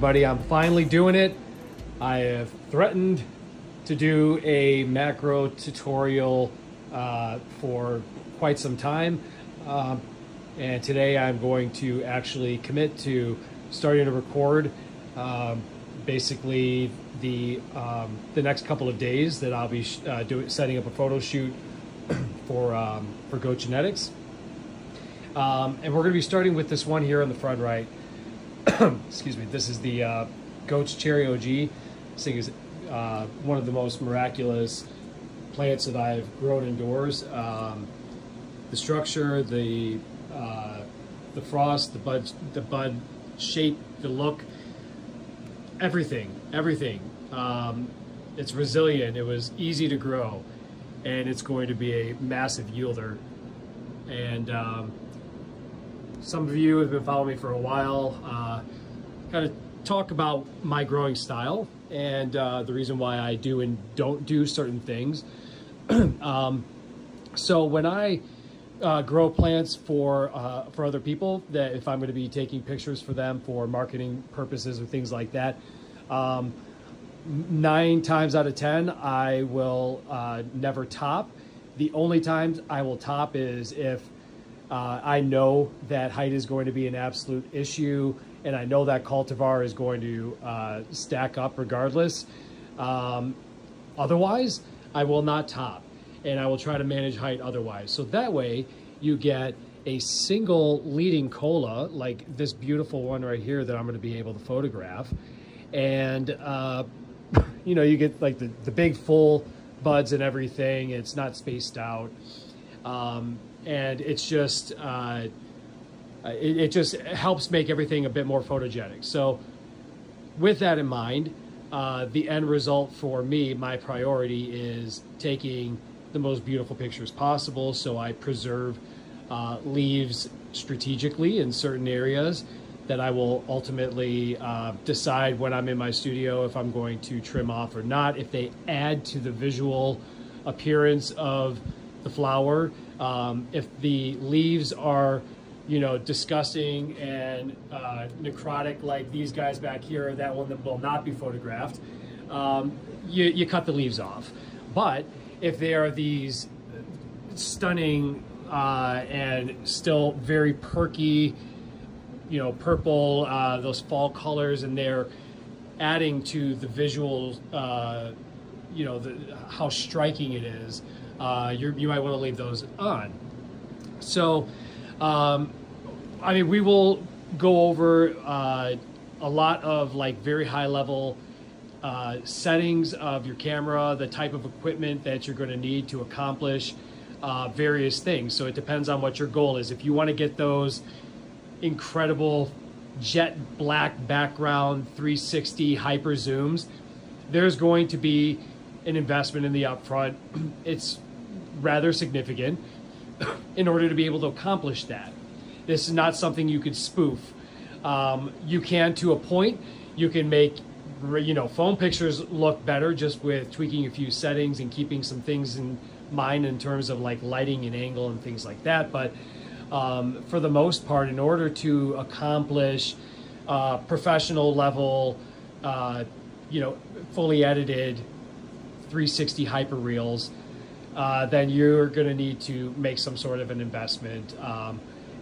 everybody, I'm finally doing it. I have threatened to do a macro tutorial for quite some time, and today I'm going to actually commit to starting to record basically the next couple of days that I'll be setting up a photo shoot for Goat Genetics, and we're going to be starting with this one here on the front right. Excuse me. This is the Goat's Cherry OG. This thing is one of the most miraculous plants that I've grown indoors. The structure, the frost, the bud shape, the look, everything. It's resilient. It was easy to grow, and it's going to be a massive yielder. And some of you have been following me for a while, kind of talk about my growing style and the reason why I do and don't do certain things. So when I grow plants for other people, that if I'm going to be taking pictures for them for marketing purposes or things like that, 9 times out of 10, I will never top. The only times I will top is if I know that height is going to be an absolute issue, and I know that cultivar is going to stack up regardless. Otherwise, I will not top, and I will try to manage height otherwise. So that way, you get a single leading cola, like this beautiful one right here that I'm going to be able to photograph. And, you know, you get like the big full buds and everything. It's not spaced out. And it's just, it just helps make everything a bit more photogenic. So with that in mind, the end result for me, my priority is taking the most beautiful pictures possible. So I preserve leaves strategically in certain areas that I will ultimately decide when I'm in my studio if I'm going to trim off or not, if they add to the visual appearance of the flower. If the leaves are, you know, disgusting and necrotic like these guys back here, that one that will not be photographed, you cut the leaves off. But if they are these stunning and still very perky, you know, purple, those fall colors, and they're adding to the visual, you know, how striking it is, you might want to leave those on. So, I mean, we will go over a lot of like very high level settings of your camera, the type of equipment that you're going to need to accomplish various things. So it depends on what your goal is. If you want to get those incredible jet black background 360 hyper zooms, there's going to be an investment in the upfront. It's rather significant in order to be able to accomplish that. This is not something you could spoof. You can, to a point, you can make, you know, phone pictures look better just with tweaking a few settings and keeping some things in mind in terms of like lighting and angle and things like that. But for the most part, in order to accomplish professional level, you know, fully edited 360 hyper reels, then you're going to need to make some sort of an investment.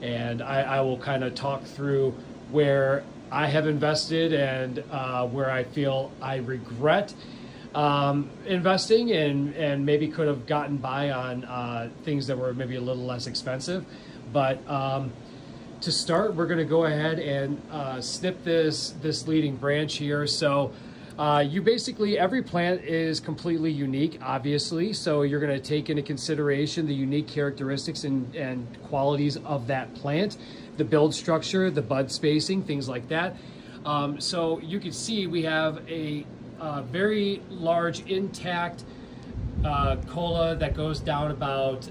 And I will kind of talk through where I have invested and where I feel I regret investing and maybe could have gotten by on things that were maybe a little less expensive. But to start, we're going to go ahead and snip this leading branch here. So you basically, every plant is completely unique, obviously. So you're going to take into consideration the unique characteristics and qualities of that plant, the build structure, the bud spacing, things like that. So you can see we have a very large intact cola that goes down about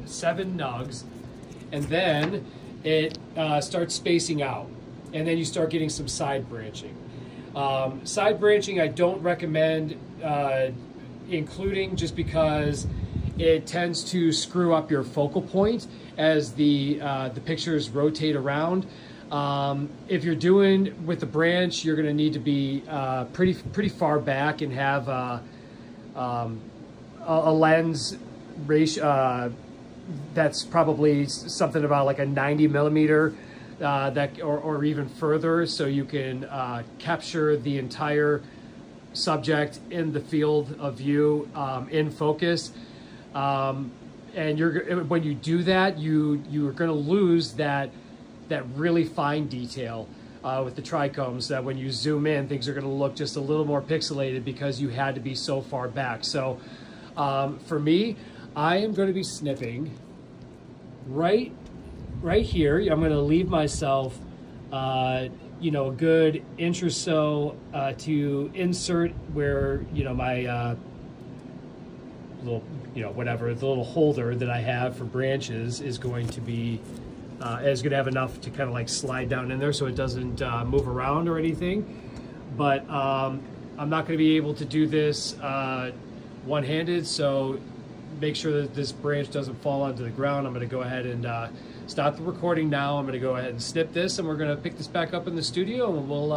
7 nugs. And then it starts spacing out, and then you start getting some side branching. Side branching I don't recommend including, just because it tends to screw up your focal point as the pictures rotate around. If you're doing with the branch, you're going to need to be pretty far back and have a lens ratio that's probably something about like a 90 millimeter or even further, so you can capture the entire subject in the field of view in focus. And when you do that, you're going to lose that really fine detail with the trichomes, that when you zoom in, things are going to look just a little more pixelated because you had to be so far back. So for me, I am going to be snipping right here. I'm going to leave myself you know, a good inch or so to insert where, you know, my little, you know, whatever, the little holder that I have for branches is going to be is going to have enough to kind of like slide down in there so it doesn't move around or anything. But I'm not going to be able to do this one-handed, so make sure that this branch doesn't fall onto the ground. I'm going to go ahead and stop the recording now. I'm going to go ahead and snip this, and we're going to pick this back up in the studio, and we'll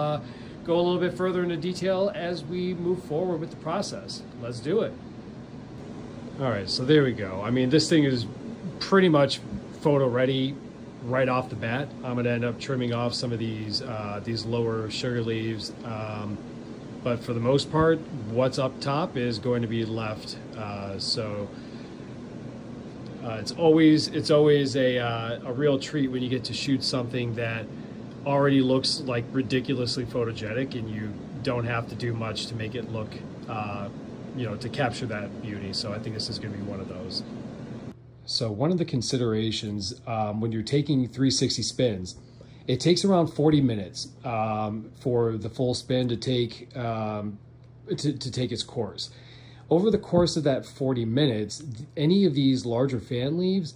go a little bit further into detail as we move forward with the process. Let's do it. All right, so there we go. I mean, this thing is pretty much photo ready right off the bat. I'm going to end up trimming off some of these lower sugar leaves, but for the most part, what's up top is going to be left. It's always a real treat when you get to shoot something that already looks like ridiculously photogenic, and you don't have to do much to make it look, you know, to capture that beauty. So I think this is going to be one of those. So one of the considerations when you're taking 360 spins, it takes around 40 minutes for the full spin to take its course. Over the course of that 40 minutes, any of these larger fan leaves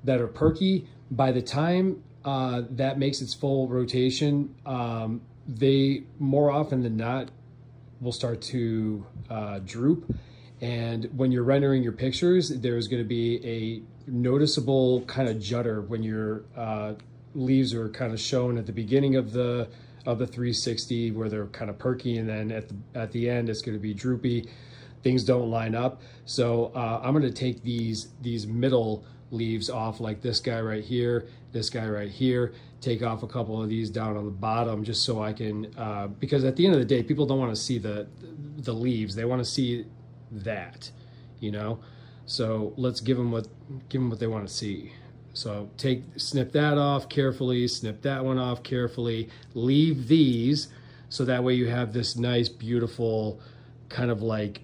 that are perky, by the time that makes its full rotation, they more often than not will start to droop. And when you're rendering your pictures, there's going to be a noticeable kind of judder when your leaves are kind of shown at the beginning of the 360, where they're kind of perky, and then at the end it's going to be droopy. Things don't line up. So I'm going to take these middle leaves off, like this guy right here, this guy right here, take off a couple of these down on the bottom, just so I can, because at the end of the day, people don't want to see the leaves. They want to see that, you know? So let's give them what they want to see. So snip that off carefully, snip that one off carefully, leave these, so that way you have this nice, beautiful kind of like,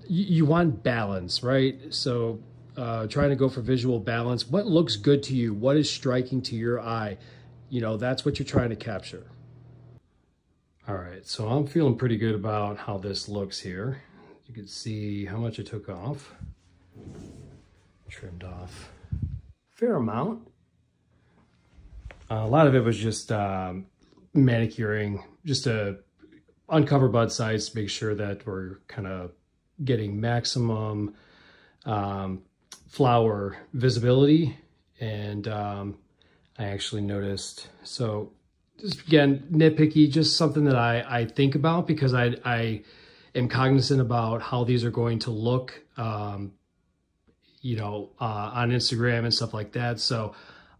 you want balance, right? So trying to go for visual balance. What looks good to you? What is striking to your eye? You know, that's what you're trying to capture. All right, so I'm feeling pretty good about how this looks here. You can see how much I took off. Trimmed off a fair amount. A lot of it was just manicuring, just to uncover bud sites, make sure that we're kind of getting maximum flower visibility. And I actually noticed, so just again, nitpicky, just something that I think about, because I am cognizant about how these are going to look, you know, on Instagram and stuff like that. So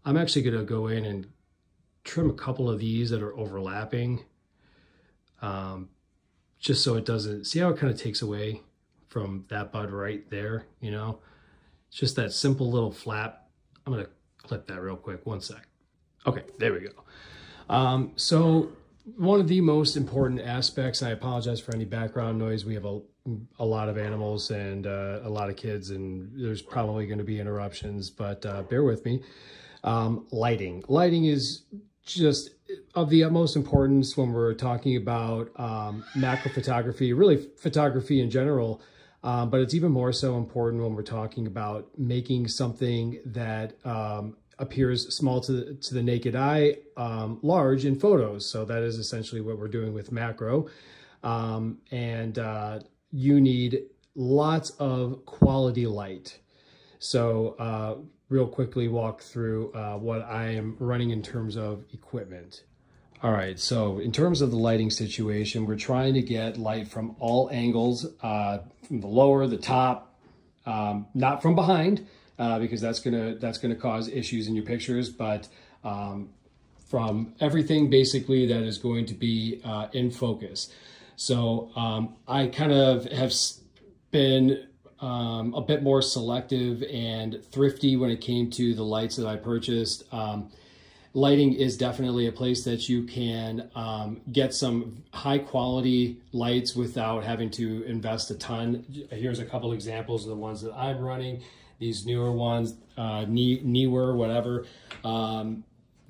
I'm actually going to go in and trim a couple of these that are overlapping, just so it doesn't, see how it kind of takes away from that bud right there, you know? It's just that simple little flap. I'm going to clip that real quick, one sec. Okay, there we go. So one of the most important aspects, I apologize for any background noise. We have a lot of animals and a lot of kids, and there's probably going to be interruptions, but bear with me. Lighting. Lighting is just of the utmost importance when we're talking about macro photography, really photography in general, but it's even more so important when we're talking about making something that appears small to the naked eye, large in photos. So that is essentially what we're doing with macro. And you need lots of quality light. So real quickly walk through what I am running in terms of equipment. All right, so in terms of the lighting situation, we're trying to get light from all angles, from the lower, the top, not from behind, because that's gonna cause issues in your pictures, but from everything basically that is going to be in focus. So I kind of have been a bit more selective and thrifty when it came to the lights that I purchased. Lighting is definitely a place that you can get some high quality lights without having to invest a ton. Here's a couple examples of the ones that I'm running. These newer ones, newer, whatever.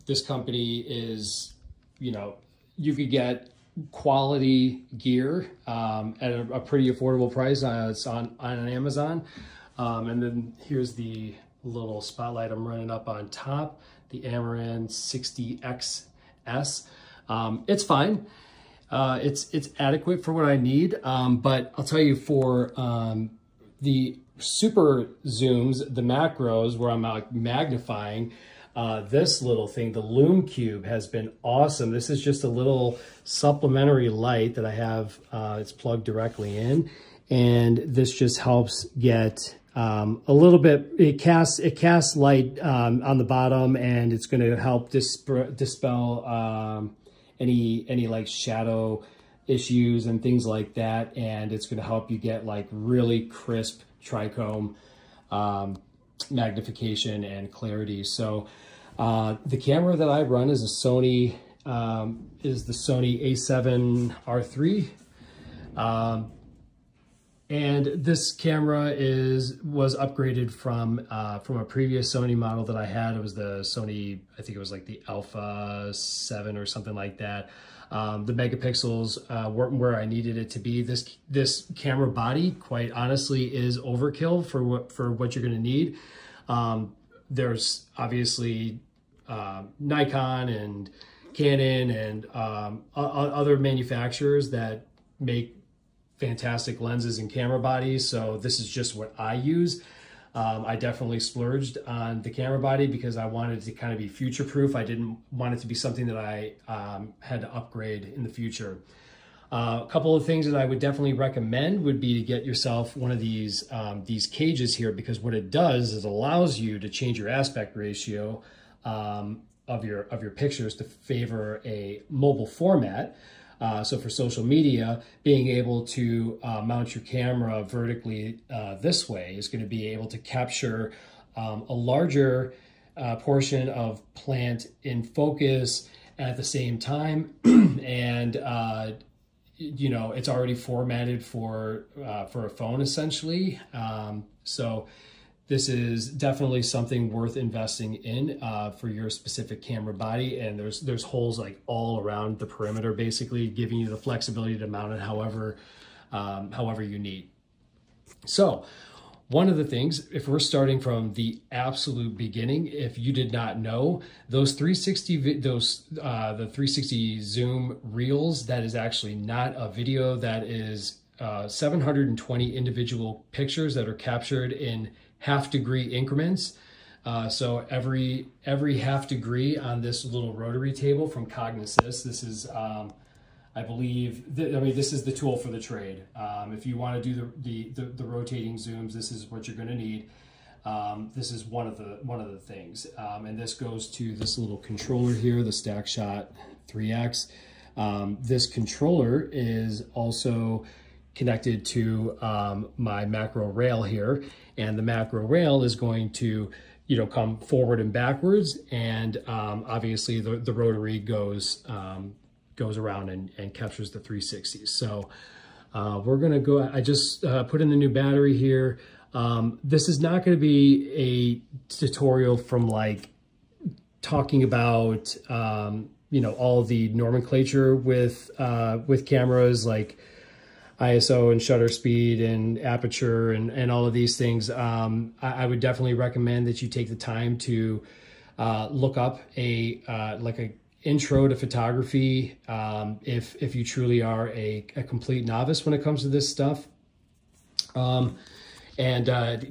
This company is, you know, you could get quality gear at a pretty affordable price. It's on Amazon. And then here's the little spotlight I'm running up on top, the Amaran 60XS. It's fine. It's adequate for what I need. But I'll tell you, for the super zooms, the macros where I'm magnifying, this little thing, the Lume Cube, has been awesome. This is just a little supplementary light that I have. It's plugged directly in, and this just helps get a little bit. It casts light on the bottom, and it's going to help dispel any like shadow issues and things like that. And it's going to help you get like really crisp trichome magnification and clarity. So the camera that I run is a Sony, is the Sony A7R3. And this camera was upgraded from a previous Sony model that I had. It was the Sony, I think it was like the Alpha 7 or something like that. The megapixels weren't where I needed it to be. This camera body, quite honestly, is overkill for what you're going to need. There's obviously Nikon and Canon and other manufacturers that make fantastic lenses and camera bodies. So this is just what I use. I definitely splurged on the camera body because I wanted it to kind of be future-proof. I didn't want it to be something that I had to upgrade in the future. A couple of things that I would definitely recommend would be to get yourself one of these cages here, because what it does is it allows you to change your aspect ratio of your pictures to favor a mobile format. So for social media, being able to mount your camera vertically this way is going to be able to capture a larger portion of plant in focus at the same time. And, you know, it's already formatted for a phone, essentially. So this is definitely something worth investing in for your specific camera body. And there's holes like all around the perimeter, basically giving you the flexibility to mount it however you need. So one of the things, if we're starting from the absolute beginning, if you did not know, those 360 the 360 zoom reels, that is actually not a video. That is 720 individual pictures that are captured in half-degree increments. So every half degree on this little rotary table from Cognisys. This is, I believe, I mean, this is the tool for the trade. If you want to do the rotating zooms, this is what you're going to need. This is one of the things, and this goes to this little controller here, the StackShot 3X. This controller is also connected to my macro rail here, and the macro rail is going to, you know, come forward and backwards, and obviously the rotary goes around and captures the 360s. So we're gonna go. I just put in the new battery here. This is not going to be a tutorial from like talking about you know, all the nomenclature with cameras like ISO and shutter speed and aperture and all of these things. I would definitely recommend that you take the time to look up like a intro to photography if you truly are a complete novice when it comes to this stuff. and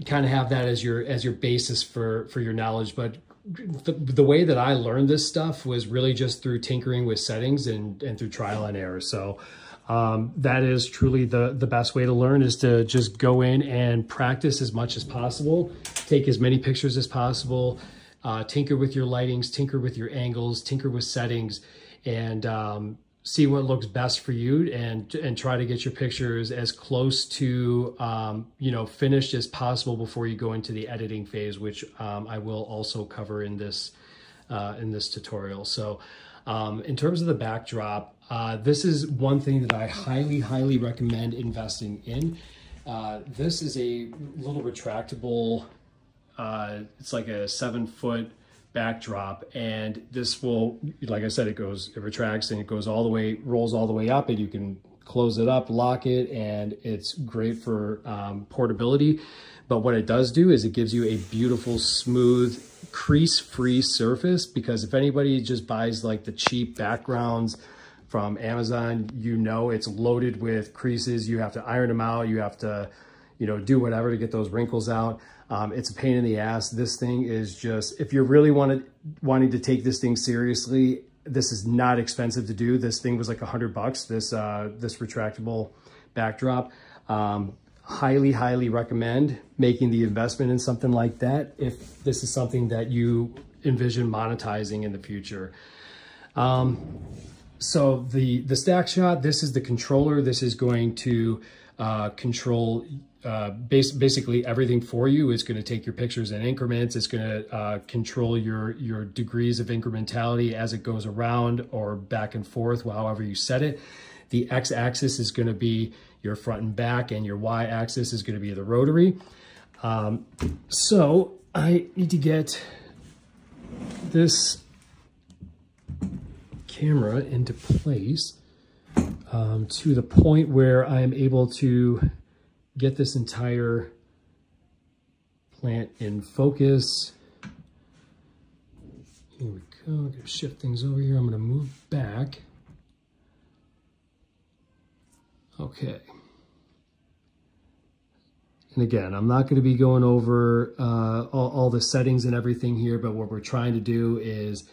kind of have that as your basis for your knowledge. But the way that I learned this stuff was really just through tinkering with settings and through trial and error. So that is truly the best way to learn, is to just go in and practice as much as possible, take as many pictures as possible, tinker with your lightings, tinker with your angles, tinker with settings, and see what looks best for you, and try to get your pictures as close to you know, finished as possible before you go into the editing phase, which I will also cover in this tutorial. So in terms of the backdrop, this is one thing that I highly recommend investing in. This is a little retractable, it's like a 7-foot backdrop, and this will, like I said, it retracts and it goes all the way, rolls all the way up, and you can close it up, lock it, and it's great for portability. But what it does do is it gives you a beautiful, smooth, crease-free surface, because if anybody just buys like the cheap backgrounds from Amazon, you know it's loaded with creases. You have to iron them out. You have to, you know, do whatever to get those wrinkles out. It's a pain in the ass. This thing is just, if you're really wanting to take this thing seriously, this is not expensive to do. This thing was like $100, this retractable backdrop. Highly recommend making the investment in something like that if this is something that you envision monetizing in the future. So the stack shot, this is the controller. This is going to control basically everything for you. It's going to take your pictures in increments. It's going to control your degrees of incrementality as it goes around or back and forth, however you set it. The x-axis is going to be your front and back, and your y-axis is going to be the rotary. So I need to get this camera into place to the point where I am able to get this entire plant in focus. Here we go. I'm going to shift things over here. I'm going to move back. Okay. And again, I'm not going to be going over all the settings and everything here, but what we're trying to do is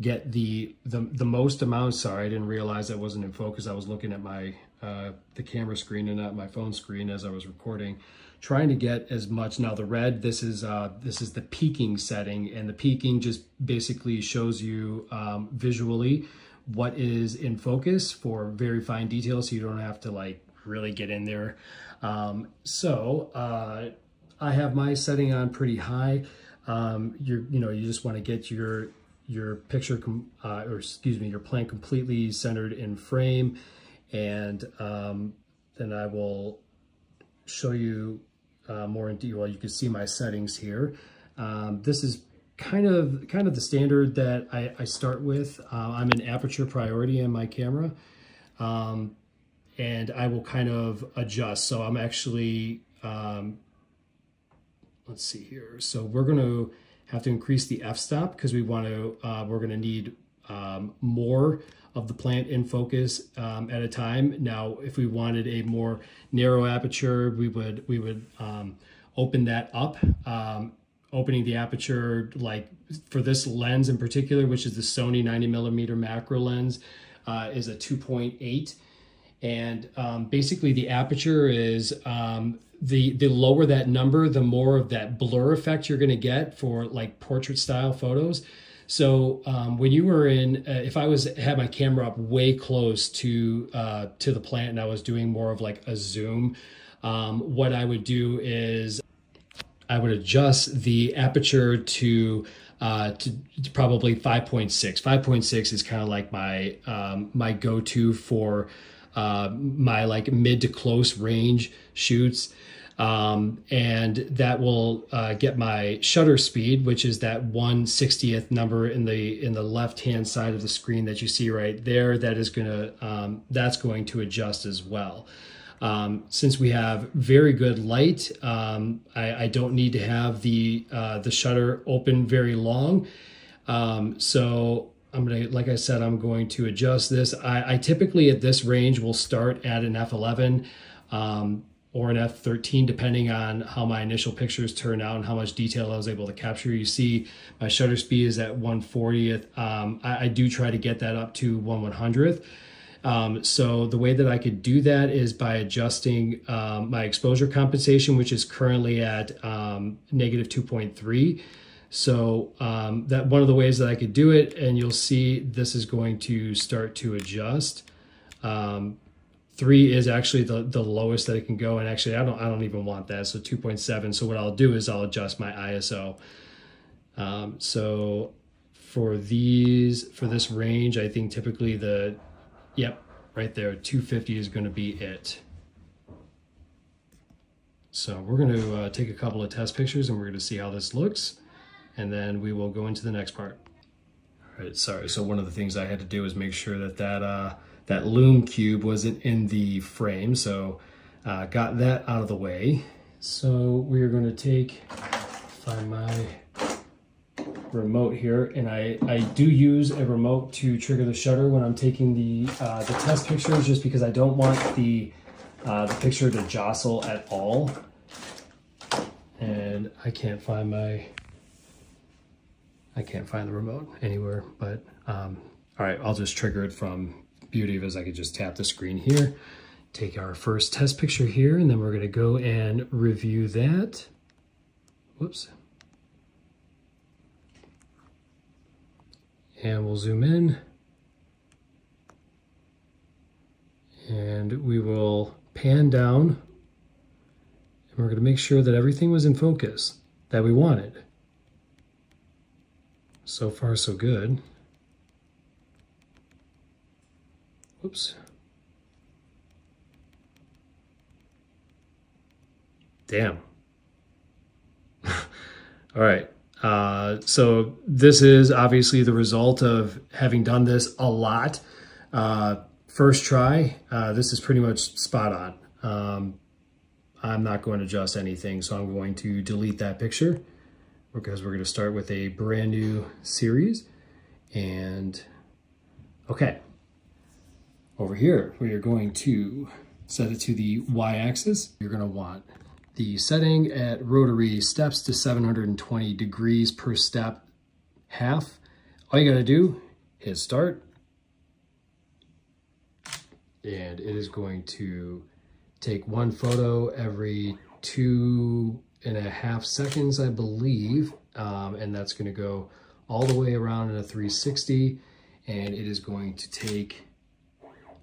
get the most amount. Sorry, I didn't realize I wasn't in focus. I was looking at my the camera screen and not my phone screen as I was recording, trying to get as much. Now the red, this is the peaking setting, and the peaking just basically shows you visually what is in focus for very fine details, so you don't have to like really get in there. So I have my setting on pretty high. You just want to get your picture or excuse me, your plant completely centered in frame, and then I will show you more in detail. Well, you can see my settings here. This is kind of the standard that I start with. I'm in aperture priority in my camera, and I will kind of adjust. So I'm actually, let's see here. So we're going to have to increase the f-stop because we're going to need more of the plant in focus at a time. Now, if we wanted a more narrow aperture, we would open that up. Opening the aperture, like for this lens in particular, which is the Sony 90mm macro lens, is a 2.8. And basically the aperture is, the lower that number, the more of that blur effect you're gonna get for like portrait style photos. So when you were in, if I had my camera up way close to the plant and I was doing more of like a zoom, what I would do is I would adjust the aperture to probably 5.6. 5.6 is kind of like my my go-to for my like mid to close range shoots, and that will get my shutter speed, which is that 1/60th number in the left hand side of the screen that you see right there. That is that's going to adjust as well. Since we have very good light, I don't need to have the shutter open very long. So I'm gonna, like I said, I'm going to adjust this. I typically at this range will start at an f11. or an f13, depending on how my initial pictures turned out and how much detail I was able to capture. You see my shutter speed is at 1/40th. I do try to get that up to 1/100th. So the way that I could do that is by adjusting my exposure compensation, which is currently at -2.3. So that one of the ways that I could do it, and you'll see this is going to start to adjust. 3 is actually the lowest that it can go, and actually I don't even want that, so 2.7. So what I'll do is I'll adjust my ISO. So for this range, I think typically yep, right there, 250 is going to be it. So we're going to take a couple of test pictures and we're going to see how this looks, and then we will go into the next part. All right, sorry. So one of the things I had to do is make sure that that lume cube wasn't in the frame. So got that out of the way. So we are going to find my remote here, and I do use a remote to trigger the shutter when I'm taking the test pictures, just because I don't want the picture to jostle at all. And I can't find the remote anywhere, but all right, I'll just trigger it from beauty of it is I could just tap the screen here, take our first test picture here, and then we're going to go and review that. Whoops. And we'll zoom in, and we will pan down, and we're going to make sure that everything was in focus that we wanted. So far, so good. Whoops. Damn. All right. So this is obviously the result of having done this a lot. First try, this is pretty much spot on. I'm not going to adjust anything, so I'm going to delete that picture because we're going to start with a brand new series. And okay, over here, we are going to set it to the y-axis. You're going to want the setting at rotary steps to 720 degrees per step, half. All you got to do is start, and it is going to take one photo every 2.5 seconds, I believe, and that's going to go all the way around in a 360, and it is going to take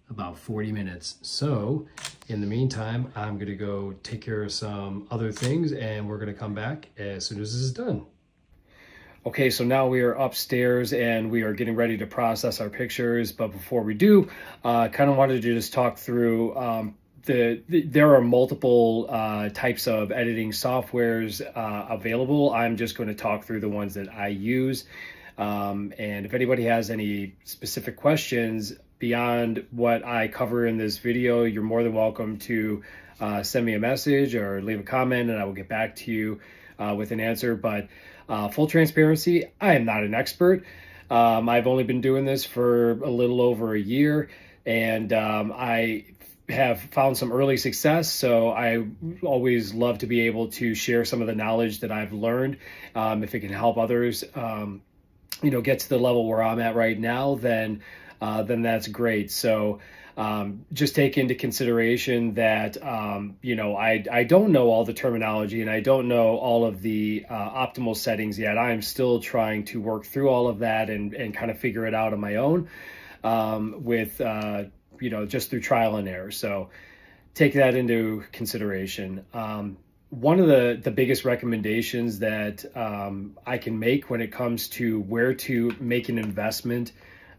about 40 minutes. So in the meantime, I'm going to go take care of some other things, and we're going to come back as soon as this is done. Okay, so now we are upstairs and we are getting ready to process our pictures. But before we do, kind of wanted to just talk through there are multiple types of editing softwares available. I'm just going to talk through the ones that I use. And if anybody has any specific questions beyond what I cover in this video, you're more than welcome to send me a message or leave a comment, and I will get back to you with an answer. But full transparency, I am not an expert. I've only been doing this for a little over a year, and I have found some early success. So I always love to be able to share some of the knowledge that I've learned. If it can help others, get to the level where I'm at right now, then that's great. So just take into consideration that, I don't know all the terminology and I don't know all of the optimal settings yet. I'm still trying to work through all of that and kind of figure it out on my own with, just through trial and error. So take that into consideration. One of the biggest recommendations that I can make when it comes to where to make an investment,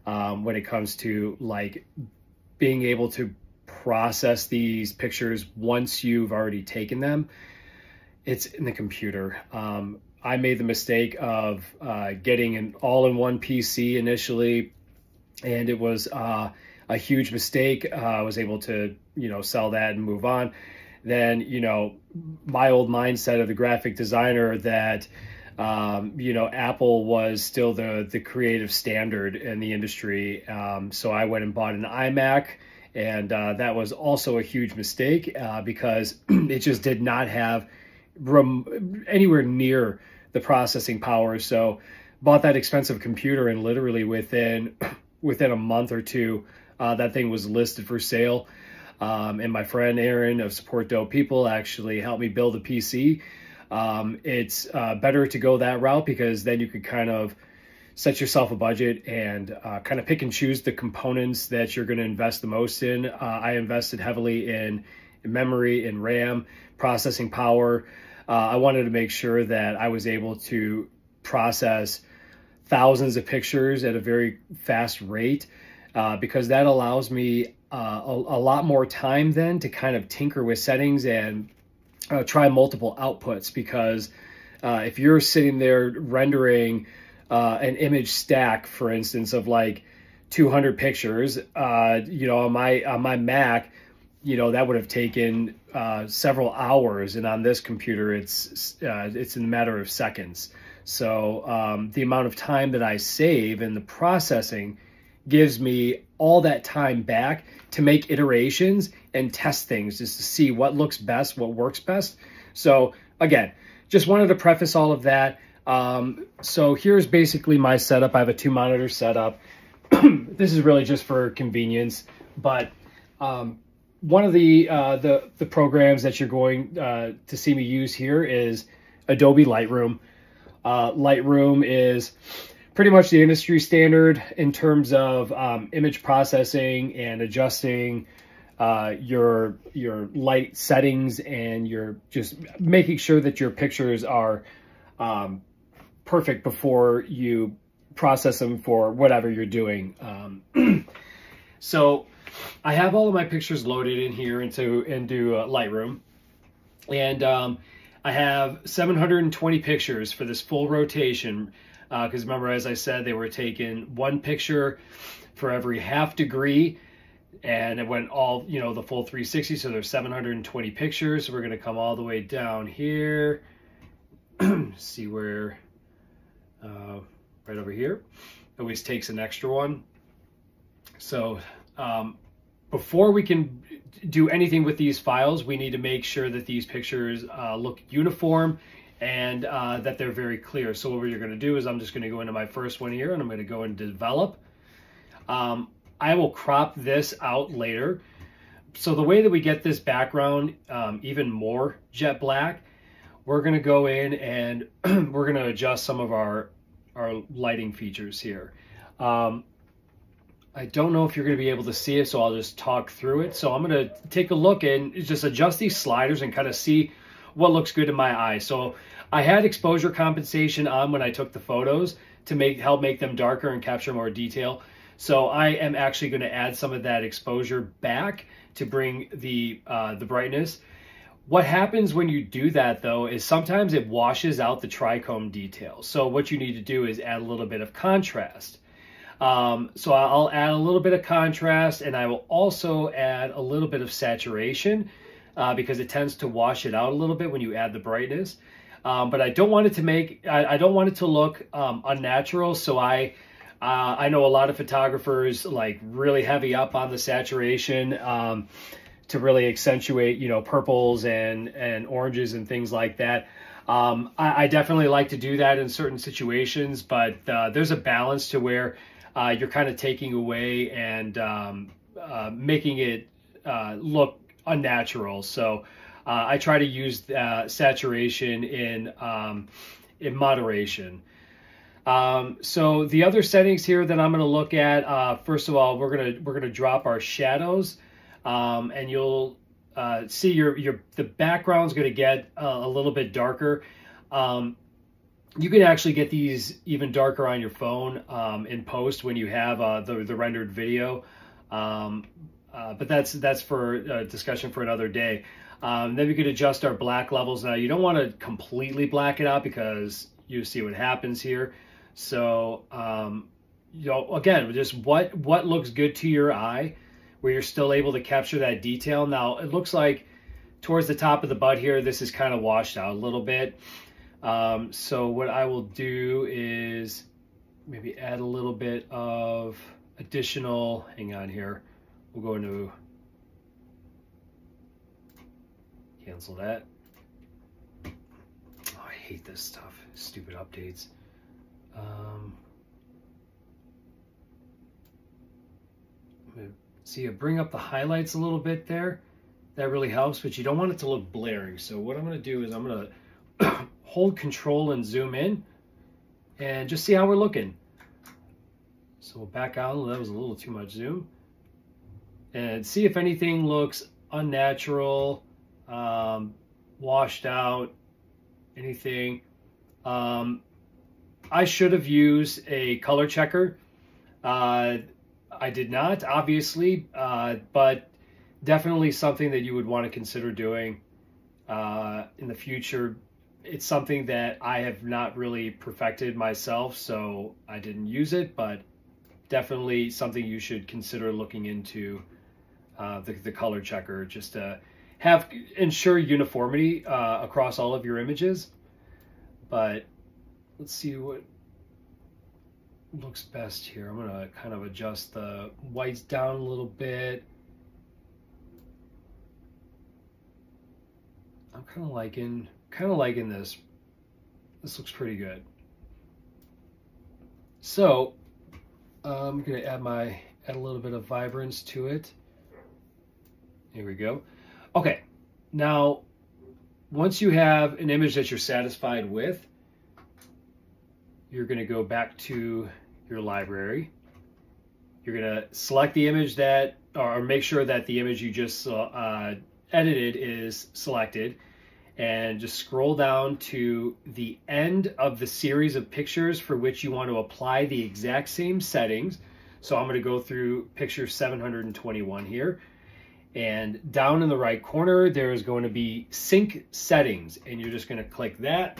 when it comes to like being able to process these pictures once you've already taken them, it's in the computer. I made the mistake of getting an all-in-one PC initially, and it was a huge mistake. I was able to, sell that and move on. Then, my old mindset of the graphic designer that, Apple was still the creative standard in the industry. So I went and bought an iMac, And that was also a huge mistake because it just did not have anywhere near the processing power. So bought that expensive computer, and literally within a month or two, that thing was listed for sale. And my friend Aaron of Support Dope People actually helped me build a PC. It's better to go that route because then you could kind of set yourself a budget and kind of pick and choose the components that you're going to invest the most in. I invested heavily in memory and RAM, processing power. I wanted to make sure that I was able to process thousands of pictures at a very fast rate because that allows me a lot more time then to kind of tinker with settings and try multiple outputs. Because if you're sitting there rendering an image stack, for instance, of like 200 pictures, you know, on my Mac, you know, that would have taken several hours, and on this computer, it's in a matter of seconds. So the amount of time that I save in the processing gives me all that time back to make iterations and test things just to see what looks best, what works best. So again, just wanted to preface all of that. So here's basically my setup. I have a 2-monitor setup. This is really just for convenience, but one of the programs that you're going to see me use here is Adobe Lightroom. Lightroom is pretty much the industry standard in terms of image processing and adjusting your light settings, and you're just making sure that your pictures are perfect before you process them for whatever you're doing. So I have all of my pictures loaded in here into Lightroom, and I have 720 pictures for this full rotation. Because remember, as I said, they were taking one picture for every half degree, and it went all, you know, the full 360. So there's 720 pictures. So we're going to come all the way down here. See where, right over here, always takes an extra one. So before we can do anything with these files, we need to make sure that these pictures look uniform and that they're very clear. So what we're going to do is I'm just going to go into my first one here, and I'm going to go into develop. I will crop this out later. So the way that we get this background even more jet black, we're going to go in and we're going to adjust some of our lighting features here. I don't know if you're going to be able to see it, so I'll just talk through it. So I'm going to take a look and just adjust these sliders and kind of see what looks good in my eye. So I had exposure compensation on when I took the photos to help make them darker and capture more detail. So I am actually going to add some of that exposure back to bring the brightness. What happens when you do that, though, is sometimes it washes out the trichome detail. So what you need to do is add a little bit of contrast. So I'll add a little bit of contrast, and I will also add a little bit of saturation because it tends to wash it out a little bit when you add the brightness. But I don't want it to I don't want it to look unnatural. So I know a lot of photographers like really heavy up on the saturation to really accentuate, you know, purples and oranges and things like that. I definitely like to do that in certain situations, but there's a balance to where you're kind of taking away and making it look unnatural. So I try to use saturation in moderation. So the other settings here that I'm going to look at, first of all, we're gonna drop our shadows, and you'll see the background's going to get a little bit darker. You can actually get these even darker on your phone in post when you have the rendered video, but that's for a discussion for another day. Then we could adjust our black levels. Now you don't want to completely black it out because you see what happens here. So you know, again, just what looks good to your eye, where you're still able to capture that detail. Now it looks like towards the top of the butt here, this is kind of washed out a little bit. So what I will do is maybe add a little bit of additional, hang on here, we'll go into Cancel that. Oh, I hate this stuff. Stupid updates. See, you bring up the highlights a little bit there. That really helps, but you don't want it to look blaring. So what I'm going to do is I'm going to hold control and zoom in and just see how we're looking. So we'll back out. That was a little too much zoom. And see if anything looks unnatural, washed out, anything. I should have used a color checker. I did not, obviously, but definitely something that you would want to consider doing in the future. It's something that I have not really perfected myself, so I didn't use it, but definitely something you should consider looking into, the color checker, just to ensure uniformity across all of your images. But let's see what looks best here. I'm gonna kind of adjust the whites down a little bit. I'm kind of liking this. This looks pretty good. So I'm gonna add a little bit of vibrance to it. Here we go. Okay, now once you have an image that you're satisfied with, you're going to go back to your library. You're going to select the image that, or make sure that the image you just edited is selected, and just scroll down to the end of the series of pictures for which you want to apply the exact same settings. So I'm going to go through picture 721 here, and down in the right corner there is going to be sync settings, and you're just going to click that.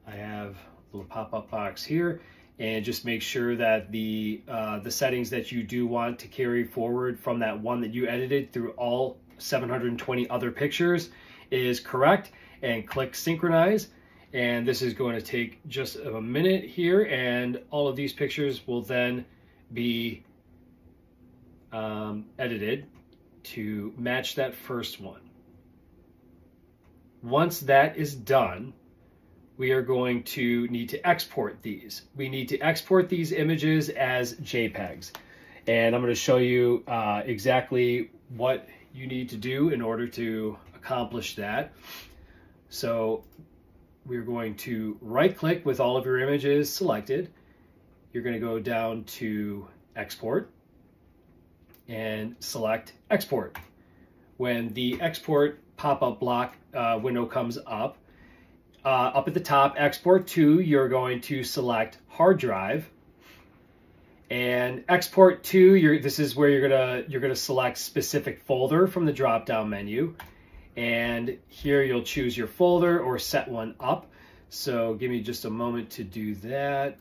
I have little pop-up box here, and just make sure that the settings that you do want to carry forward from that one that you edited through all 720 other pictures is correct, and click synchronize. And this is going to take just a minute here, and all of these pictures will then be edited to match that first one. Once that is done, we are going to need to export these. We need to export these images as JPEGs. And I'm going to show you exactly what you need to do in order to accomplish that. So we're going to right click with all of your images selected. You're going to go down to export and select export. When the export pop-up block window comes up at the top, export to, you're going to select hard drive, and export to, this is where you're gonna select specific folder from the drop-down menu, and here you'll choose your folder or set one up. So give me just a moment to do that.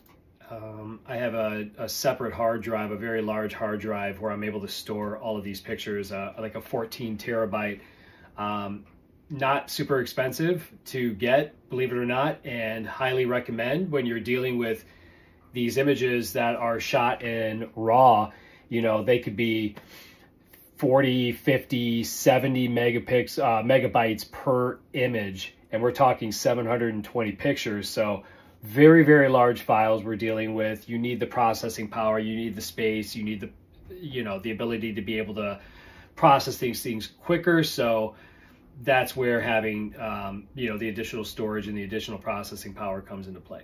I have a separate hard drive, a very large hard drive, where I'm able to store all of these pictures, like a 14 terabyte. Not super expensive to get, believe it or not, and highly recommend when you're dealing with these images that are shot in RAW. You know, they could be 40, 50, 70 megabytes per image, and we're talking 720 pictures. So very, very large files we're dealing with. You need the processing power, you need the space, you need the ability to be able to process these things quicker. So that's where having the additional storage and the additional processing power comes into play.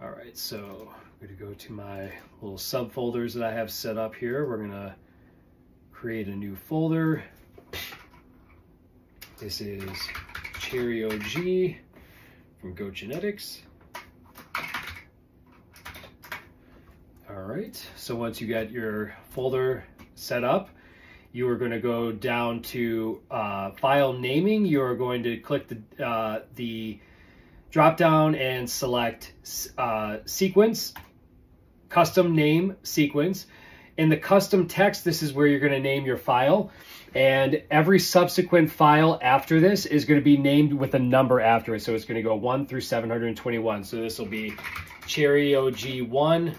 All right, so I'm going to go to my little subfolders that I have set up here. We're going to create a new folder. This is Cherry OG from Go Genetics. All right, so once you got your folder set up, you are going to go down to file naming. You are going to click the drop down and select sequence, custom name sequence. In the custom text, this is where you're going to name your file, and every subsequent file after this is going to be named with a number after it. So it's going to go 1 through 721. So this will be Cherry OG 1,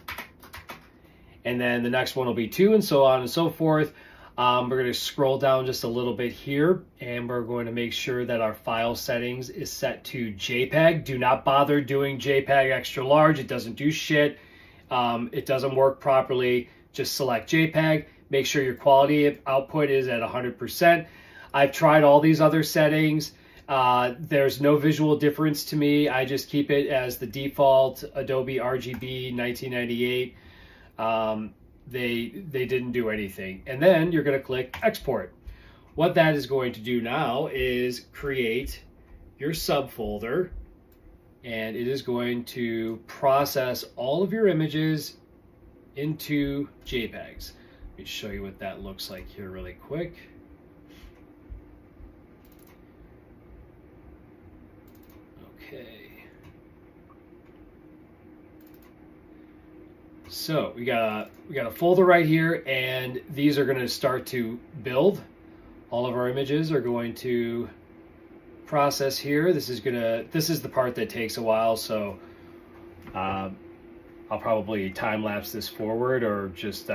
and then the next one will be 2, and so on and so forth. We're going to scroll down just a little bit here, and we're going to make sure that our file settings is set to JPEG. Do not bother doing JPEG extra large. It doesn't do shit. It doesn't work properly. Just select JPEG. Make sure your quality output is at 100%. I've tried all these other settings. There's no visual difference to me. I just keep it as the default Adobe RGB 1998. They didn't do anything. And then you're going to click export. What that is going to do now is create your subfolder, and it is going to process all of your images into JPEGs. Let me show you what that looks like here really quick. Okay. So we got a folder right here, and these are going to start to build. All of our images are going to process here. This is the part that takes a while, so I'll probably time lapse this forward, or just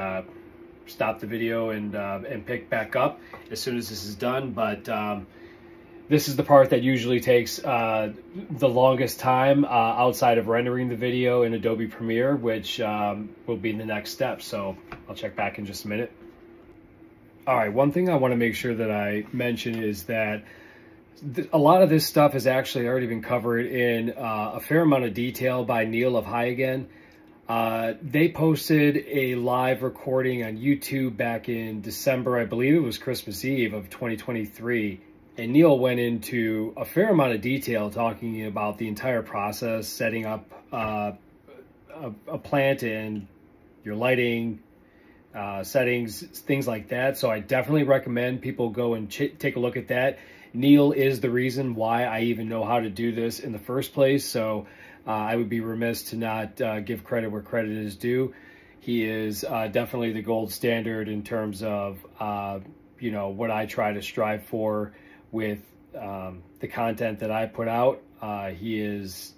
stop the video and pick back up as soon as this is done. But this is the part that usually takes the longest time outside of rendering the video in Adobe Premiere, which will be the next step. So I'll check back in just a minute. All right, one thing I want to make sure that I mention is that a lot of this stuff has actually already been covered in a fair amount of detail by Neil of Hi Again. They posted a live recording on YouTube back in December, I believe it was Christmas Eve of 2023. And Neil went into a fair amount of detail talking about the entire process, setting up a plant and your lighting, settings, things like that. So I definitely recommend people go and take a look at that. Neil is the reason why I even know how to do this in the first place. So I would be remiss to not give credit where credit is due. He is definitely the gold standard in terms of, you know, what I try to strive for with the content that I put out. He is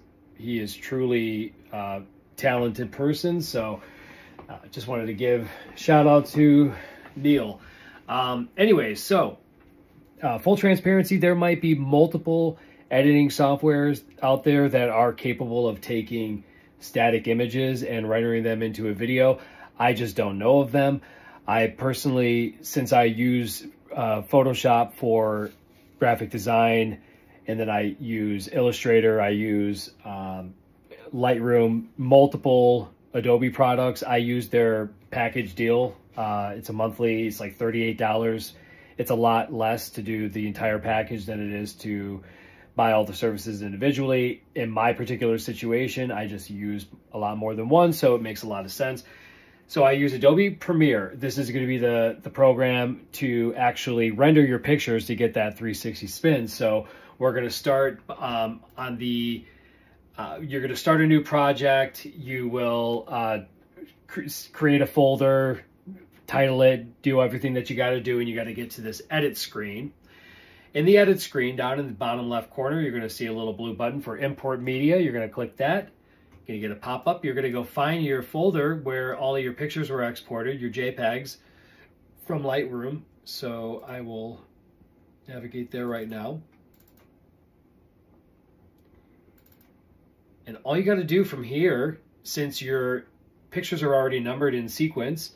truly a talented person. So just wanted to give shout out to Neil. Anyways, so full transparency, there might be multiple editing softwares out there that are capable of taking static images and rendering them into a video. I just don't know of them. I personally, since I use Photoshop for graphic design, and then I use Illustrator, I use Lightroom, multiple Adobe products. I use their package deal. It's a monthly, it's like $38. It's a lot less to do the entire package than it is to buy all the services individually. In my particular situation, I just use a lot more than one, so it makes a lot of sense. So I use Adobe Premiere. This is going to be the program to actually render your pictures to get that 360 spin. So we're going to start you're going to start a new project. You will create a folder, title it, do everything that you got to do, and you got to get to this edit screen. In the edit screen, down in the bottom left corner, you're going to see a little blue button for import media. You're going to click that. You're going to get a pop-up. You're going to go find your folder where all of your pictures were exported, your JPEGs from Lightroom. So I will navigate there right now. And all you got to do from here, since your pictures are already numbered in sequence,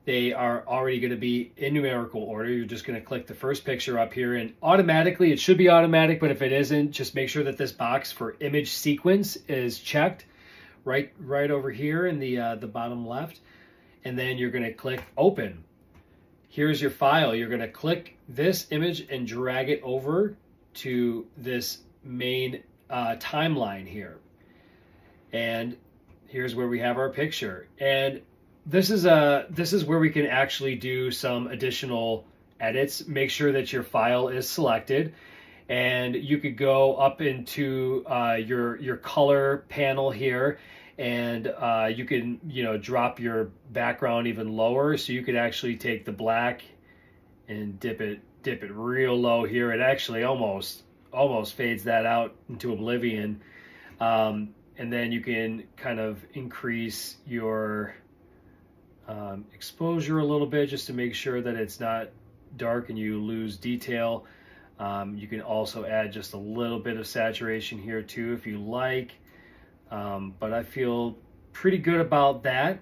they are already going to be in numerical order. You're just going to click the first picture up here, and automatically, it should be automatic, but if it isn't, just make sure that this box for image sequence is checked right over here in the bottom left. And then you're going to click open. Here's your file. You're going to click this image and drag it over to this main timeline here. And here's where we have our picture. And this is where we can actually do some additional edits. Make sure that your file is selected, and you could go up into your color panel here, and you can, you know, drop your background even lower. So you could actually take the black and dip it real low here. It actually almost fades that out into oblivion. And then you can kind of increase your exposure a little bit just to make sure that it's not dark and you lose detail. You can also add just a little bit of saturation here too if you like, but I feel pretty good about that.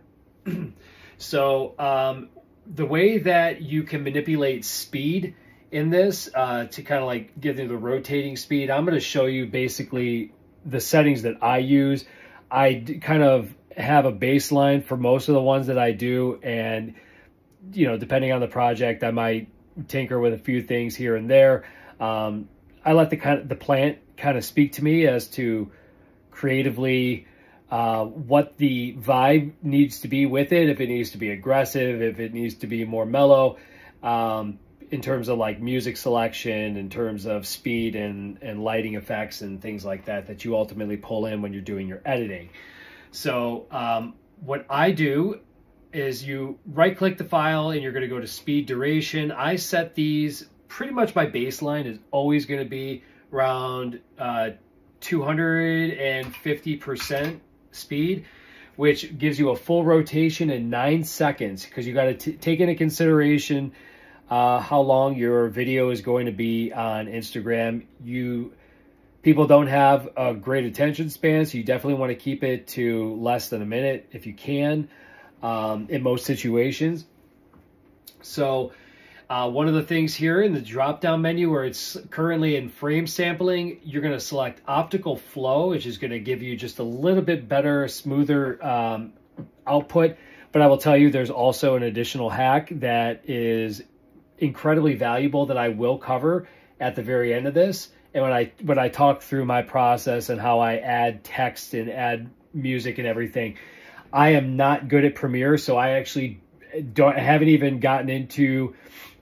So the way that you can manipulate speed in this to kind of like give you the rotating speed, I'm going to show you basically the settings that I use. I kind of have a baseline for most of the ones that I do, and you know, depending on the project, I might tinker with a few things here and there. I let the plant kind of speak to me as to creatively what the vibe needs to be with it, if it needs to be aggressive, if it needs to be more mellow, in terms of like music selection, in terms of speed and lighting effects and things like that, that you ultimately pull in when you're doing your editing. So what I do is you right click the file and you're going to go to speed duration. I set these, pretty much my baseline is always going to be around 250% speed, which gives you a full rotation in 9 seconds, because you got to take into consideration how long your video is going to be on Instagram. People don't have a great attention span, so you definitely want to keep it to less than a minute if you can, in most situations. So one of the things here in the drop-down menu where it's currently in frame sampling, you're going to select optical flow, which is going to give you just a little bit better, smoother output. But I will tell you, there's also an additional hack that is incredibly valuable that I will cover at the very end of this. And when I talk through my process and how I add text and add music and everything, I am not good at Premiere, so I actually haven't even gotten into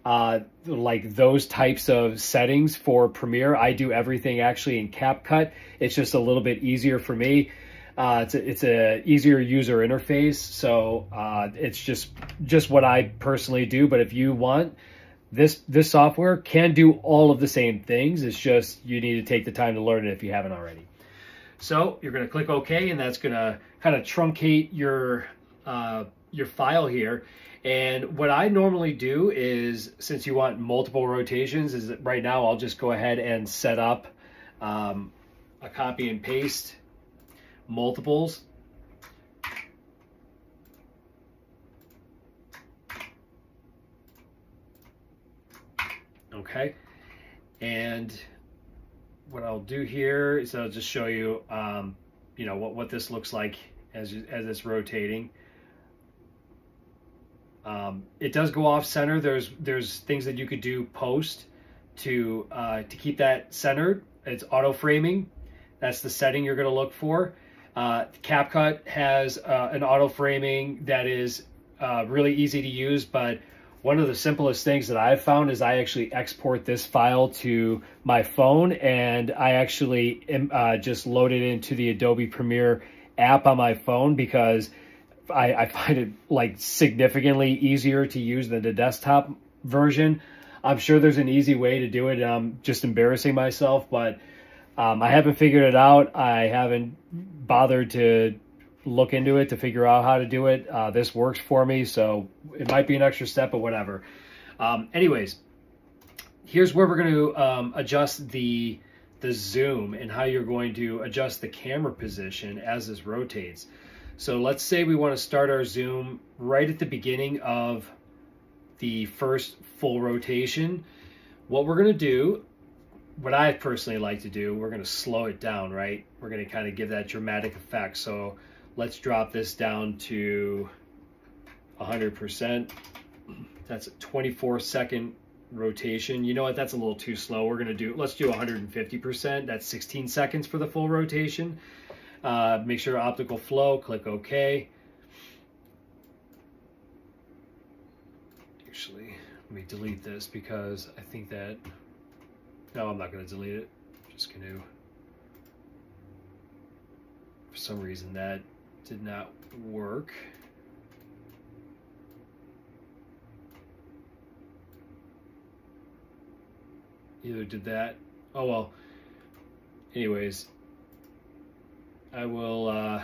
like those types of settings for Premiere. I do everything actually in CapCut. It's just a little bit easier for me. It's a easier user interface, so it's just what I personally do. But if you want, this software can do all of the same things. It's just you need to take the time to learn it if you haven't already. So you're going to click OK, and that's going to kind of truncate your file here. And what I normally do is, since you want multiple rotations, is that right now I'll just go ahead and set up a copy and paste multiples. Okay, and what I'll do here is I'll just show you, you know, what this looks like as it's rotating. It does go off center. There's things that you could do post to keep that centered. It's auto framing. That's the setting you're going to look for. CapCut has an auto framing that is really easy to use, but one of the simplest things that I've found is I actually export this file to my phone, and I actually just load it into the Adobe Premiere app on my phone, because I find it like significantly easier to use than the desktop version. I'm sure there's an easy way to do it. I'm just embarrassing myself, but I haven't figured it out. I haven't bothered to look into it to figure out how to do it. This works for me, so it might be an extra step, but whatever. Anyways, here's where we're going to adjust the zoom and how you're going to adjust the camera position as this rotates. So let's say we want to start our zoom right at the beginning of the first full rotation. What we're going to do, what I personally like to do, we're going to slow it down, right? We're going to kind of give that dramatic effect. So let's drop this down to 100%. That's a 24-second rotation. You know what? That's a little too slow. We're going to do, let's do 150%. That's 16 seconds for the full rotation. Make sure optical flow, click OK. Actually, let me delete this because I think that, no, I'm not going to delete it. I'm just going to, for some reason that did not work. Either did that. Oh well. Anyways, I will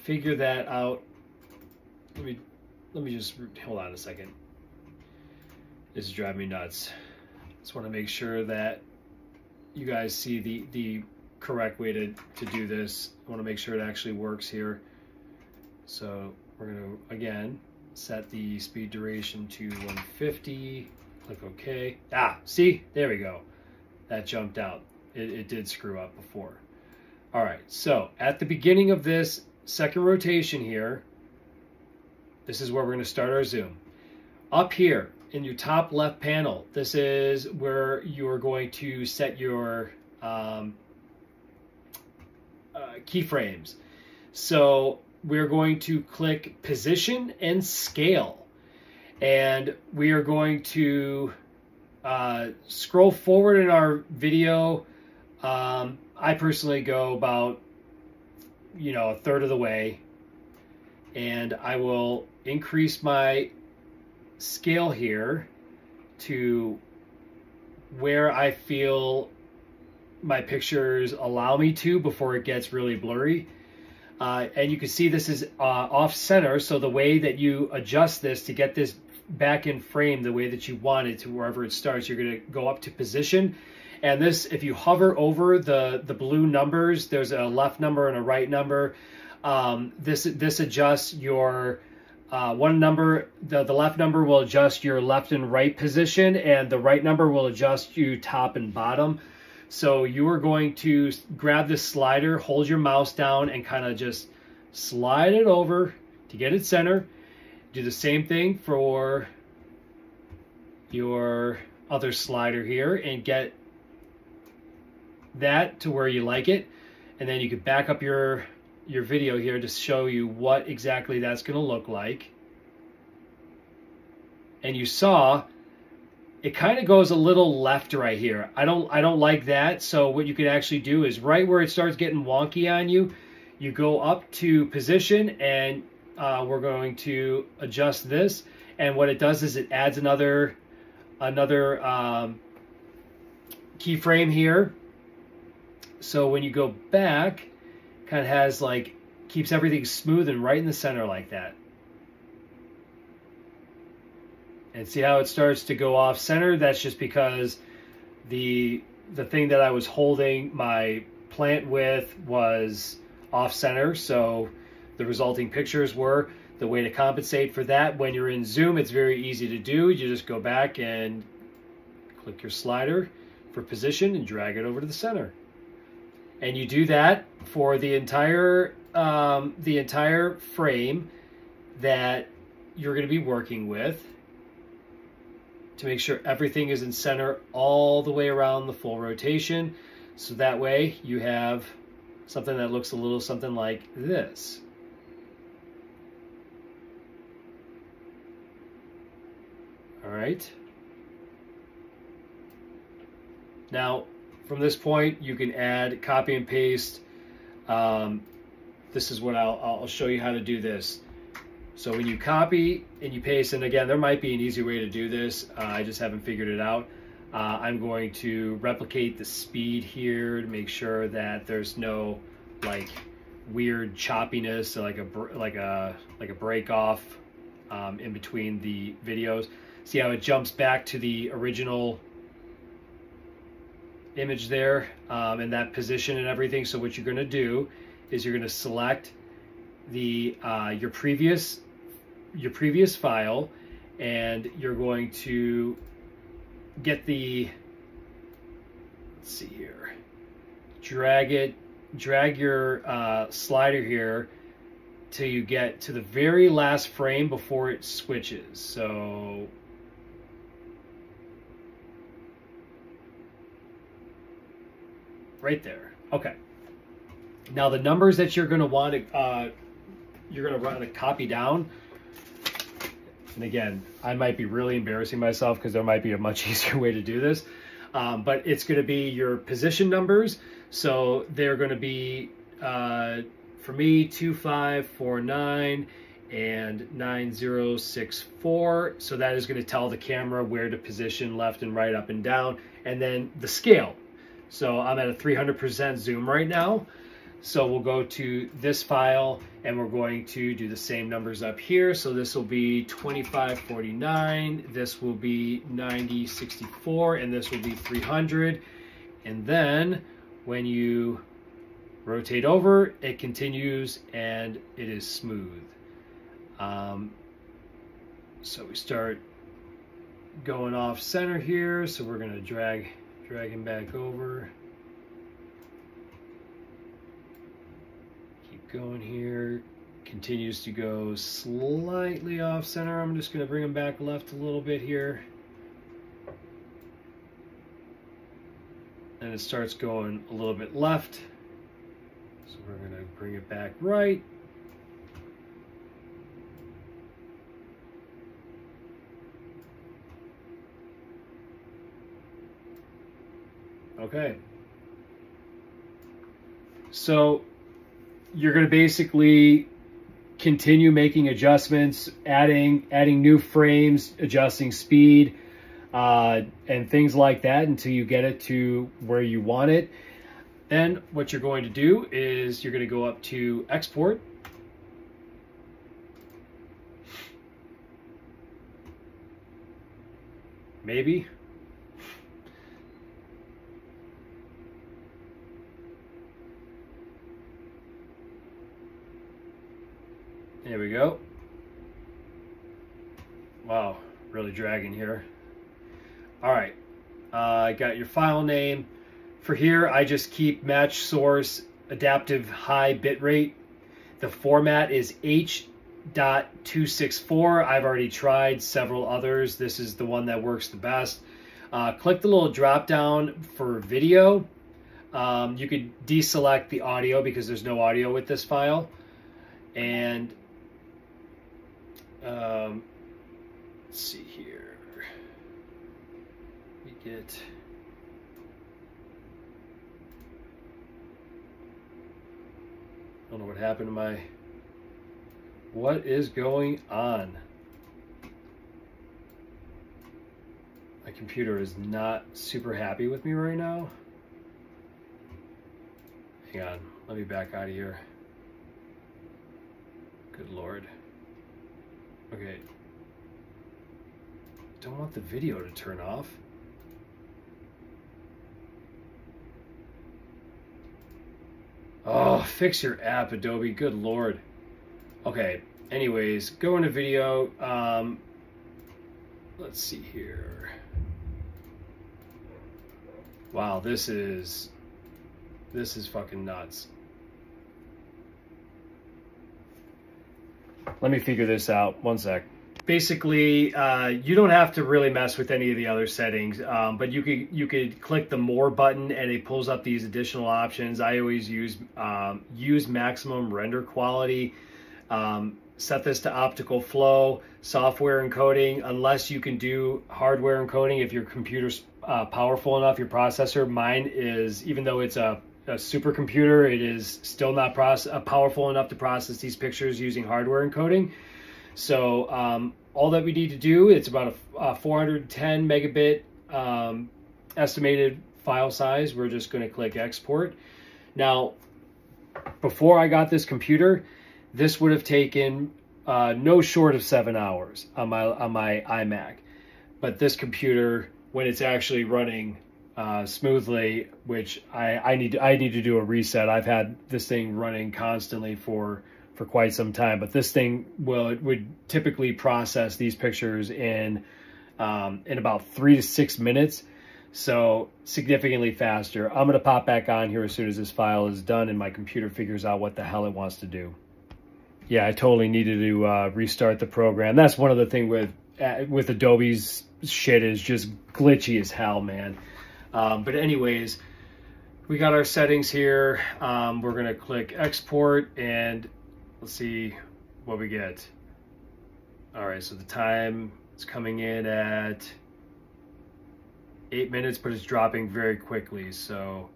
figure that out let me just hold on a second. This is driving me nuts. Just want to make sure that you guys see the correct way to do this. I want to make sure it actually works here. So we're going to, again, set the speed duration to 150. Click OK. Ah, see? There we go. That jumped out. It did screw up before. All right, so at the beginning of this second rotation here, this is where we're going to start our zoom. Up here in your top left panel, this is where you're going to set your keyframes. So we're going to click position and scale, and we are going to scroll forward in our video. I personally go about, a third of the way, and I will increase my scale here to where I feel my pictures allow me to before it gets really blurry. And you can see this is off center, so the way that you adjust this to get this back in frame the way that you want it to wherever it starts, you're going to go up to position. And this, if you hover over the blue numbers, there's a left number and a right number. This adjusts your one number. The left number will adjust your left and right position, and the right number will adjust you top and bottom. So you are going to grab this slider, hold your mouse down, and kind of just slide it over to get it center. Do the same thing for your other slider here and get that to where you like it. And then you can back up your video here to show you what exactly that's going to look like. And you saw it kind of goes a little left right here. I don't like that. So what you can actually do is right where it starts getting wonky on you, you go up to position, and we're going to adjust this. And what it does is it adds another keyframe here. So when you go back, kind of has like, keeps everything smooth and right in the center like that. And see how it starts to go off center? That's just because the thing that I was holding my plant with was off center. So the resulting pictures were. The way to compensate for that, when you're in zoom, it's very easy to do. You just go back and click your slider for position and drag it over to the center. And you do that for the entire frame that you're going to be working with to make sure everything is in center all the way around the full rotation. So that way you have something that looks a little something like this. All right. Now, from this point, you can add, copy and paste. This is what I'll show you how to do this. So when you copy and you paste, and again, there might be an easy way to do this. I just haven't figured it out. I'm going to replicate the speed here to make sure that there's no like weird choppiness, or like a break off in between the videos. See how it jumps back to the original image there, and that position and everything. So what you're going to do is you're going to select the your previous file, and you're going to get the, let's see here, drag your slider here till you get to the very last frame before it switches. So right there. Okay. Now the numbers that you're going to want to copy down. And again, I might be really embarrassing myself because there might be a much easier way to do this. But it's going to be your position numbers. So they're going to be, for me, 2549 and 9064. So that is going to tell the camera where to position left and right, up and down. And then the scale. So I'm at a 300% zoom right now. So we'll go to this file and we're going to do the same numbers up here. So this will be 2549, this will be 9064, and this will be 300. And then when you rotate over, it continues and it is smooth. So we start going off center here. So we're gonna drag him back over. Going here, continues to go slightly off center. I'm just going to bring him back left a little bit here. And it starts going a little bit left. So we're going to bring it back right. Okay. So you're going to basically continue making adjustments, adding new frames, adjusting speed, and things like that until you get it to where you want it. Then what you're going to do is you're going to go up to export. Maybe. There we go. Wow, really dragging here. All right, I got your file name. For here, I just keep match source adaptive high bitrate. The format is H.264. I've already tried several others. This is the one that works the best. Click the little drop down for video. You could deselect the audio because there's no audio with this file. And let's see here. We get I don't know what happened to my. What is going on? My computer is not super happy with me right now. Hang on, let me back out of here. Good Lord. Okay. Don't want the video to turn off. Oh, fix your app, Adobe. Good Lord. Okay. Anyways, go into video. Let's see here. Wow, this is fucking nuts. Let me figure this out. One sec. Basically, you don't have to really mess with any of the other settings, but you could click the More button and it pulls up these additional options. I always use maximum render quality. Set this to optical flow, software encoding, unless you can do hardware encoding if your computer's powerful enough, your processor. Mine is, even though it's a supercomputer, it is still not powerful enough to process these pictures using hardware encoding. So all that we need to do, it's about a 410 megabit estimated file size. We're just going to click export. Now, before I got this computer, this would have taken no short of 7 hours on my iMac. But this computer, when it's actually running smoothly, which I need to do a reset. I've had this thing running constantly for quite some time, but this thing would typically process these pictures in about 3 to 6 minutes, so significantly faster. I'm gonna pop back on here as soon as this file is done and my computer figures out what the hell it wants to do. Yeah, I totally needed to restart the program. That's one of the things with Adobe's shit, is just glitchy as hell, man. But anyways, we got our settings here. We're gonna click export and let's see what we get. All right, so the time is coming in at 8 minutes, but it's dropping very quickly. So,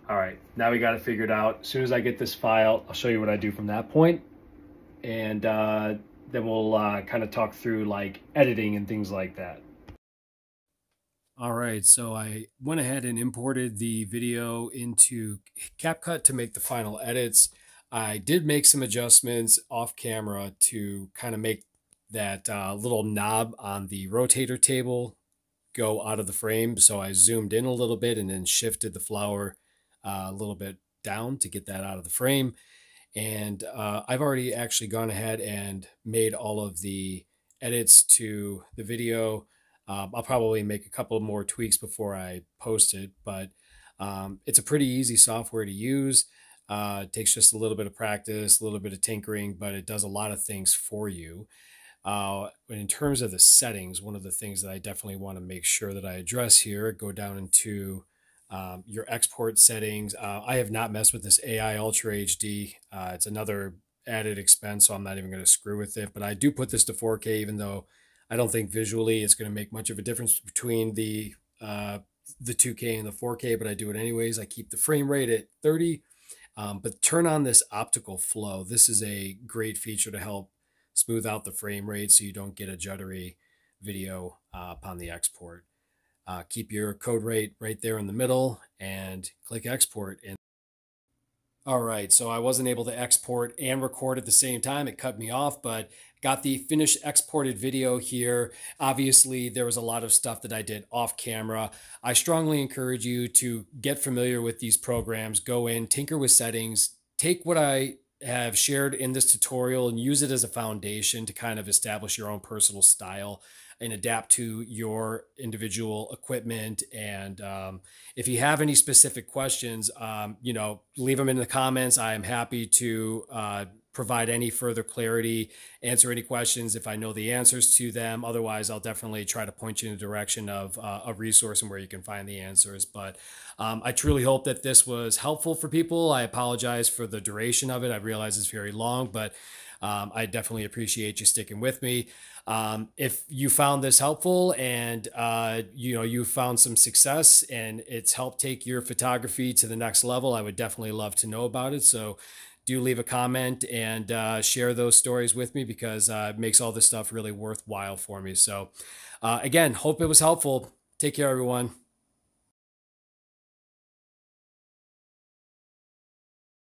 all right, now we got it figured out. As soon as I get this file, I'll show you what I do from that point. And then we'll kind of talk through like editing and things like that. All right, so I went ahead and imported the video into CapCut to make the final edits. I did make some adjustments off camera to kind of make that little knob on the rotator table go out of the frame. So I zoomed in a little bit and then shifted the flower a little bit down to get that out of the frame. And I've already actually gone ahead and made all of the edits to the video. I'll probably make a couple more tweaks before I post it, but it's a pretty easy software to use. It takes just a little bit of practice, a little bit of tinkering, but it does a lot of things for you. But in terms of the settings, one of the things that I definitely want to make sure that I address here, go down into your export settings. I have not messed with this AI Ultra HD. It's another added expense, so I'm not even going to screw with it. But I do put this to 4K, even though I don't think visually it's going to make much of a difference between the 2K and the 4K, but I do it anyways. I keep the frame rate at 30, but turn on this optical flow. This is a great feature to help smooth out the frame rate so you don't get a juddery video upon the export. Keep your code rate right there in the middle and click export. And all right, so I wasn't able to export and record at the same time. It cut me off, but got the finished exported video here. Obviously, there was a lot of stuff that I did off camera. I strongly encourage you to get familiar with these programs, go in, tinker with settings, take what I have shared in this tutorial and use it as a foundation to kind of establish your own personal style and adapt to your individual equipment. And if you have any specific questions, leave them in the comments. I am happy to provide any further clarity, answer any questions if I know the answers to them. Otherwise, I'll definitely try to point you in the direction of a resource and where you can find the answers. But I truly hope that this was helpful for people. I apologize for the duration of it. I realize it's very long, but I definitely appreciate you sticking with me. If you found this helpful and you found some success and it's helped take your photography to the next level, I would definitely love to know about it. So do leave a comment and share those stories with me, because it makes all this stuff really worthwhile for me. So again, hope it was helpful. Take care, everyone.